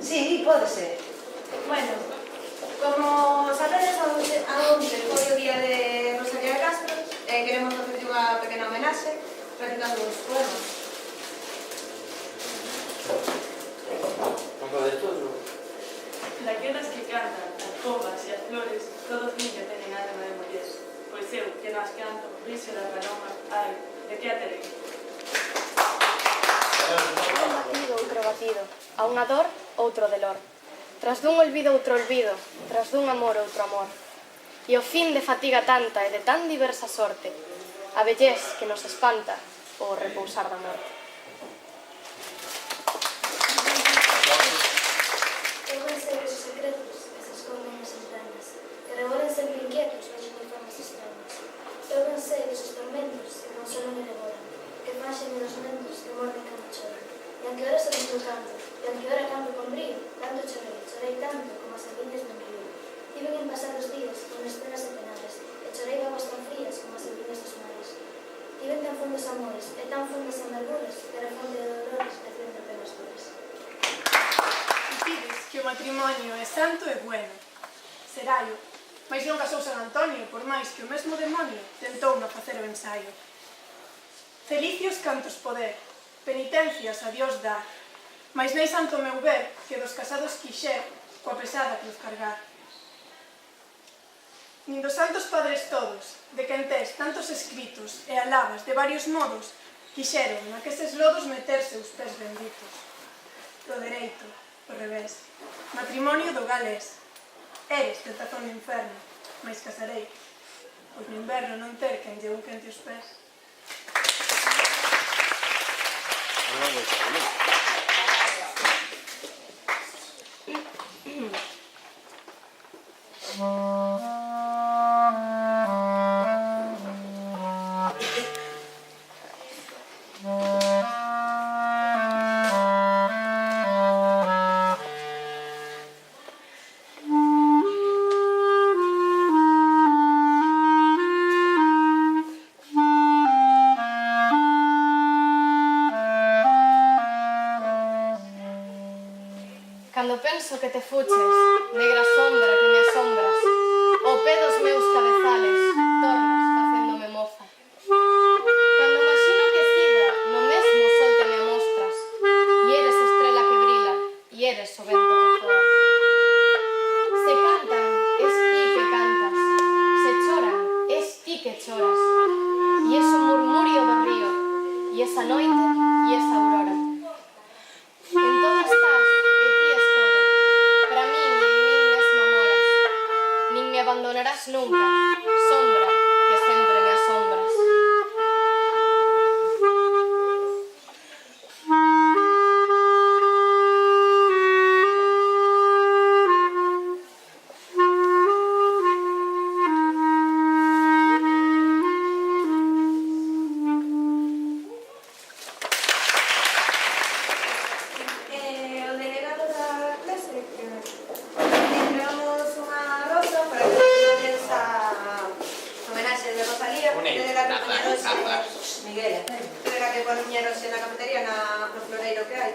Sí, pode ser. Bueno, como sabedes, onde foi o día de Rosalía de Castro, queremos facer unha pequena homenaxe recitando os poemas. Nunca de todo. Daquelas que cantan, as pombas e as flores, todos din que teñen alma de muller. Pois eu, que nas canto, riso das palomas, ai, de que a terei? Un batido, outro batido, a unha dor, outro delor. Tras dun olvido, outro olvido, tras dun amor, outro amor. E o fin de fatiga tanta e de tan diversa sorte, a vellez que nos espanta, o repousar da morte. Eu ben sei que os secretos que se esconden nas entrañas, que revolen sempre inquietos baixo de formas extrañas. Eu ben sei que os tormentos que consolan e devoran, que faxen os mentos que morden cando choran. E aunque ora se o canto, e aunque ora canto con brío, tanto chorei tanto como as aviñas dun río. Tiven en pasados días con estrelas e penares, e chorei babas tan frías como as aviñas dos mares. Tiven tan fondos amores e tan fondas amarguras que era fonte de dolores e frente a penas duras. Dicides que o matrimonio é santo e bueno. Seraio, mais non casou San Antonio, por máis que o mesmo demonio tentou non facer o ensaio. Felicios cantos poder, penitencias a Dios dar, mais nei santo meu ver que dos casados quixer coa pesada cruz cargar. Nin dos santos padres todos, de quen tes tantos escritos e alabas de varios modos, quixeron naqueses lodos meter seus pés benditos. Do dereito, do revés, matrimonio do galés. Eres tentazón do inferno, mais casarei, pois no inverno non ter quen lle unquente os pés. Cando penso que te fuches, negra sombra que me asombras, ao pé dos meus cabezales, tornas facéndome moza. Cando imagino que cida, no mesmo sol te me amostras, e eres estrela que brila, e eres o vento que foa. Se cantan, es ti que cantas, se choran, es ti que choras, e es o murmurio do río, e esa noite, e esa aurora. En todo estás, e ti es todo. Para min e en min mesma moras. Nin me abandonarás nunca, sombra que sempre me asombras. O delegado da clase, entregamos unha rosa para que nos a homenaxe de Rosalía, desde la que poñeros Miguel, desde la que poñeros na cafetería no floreiro que hai.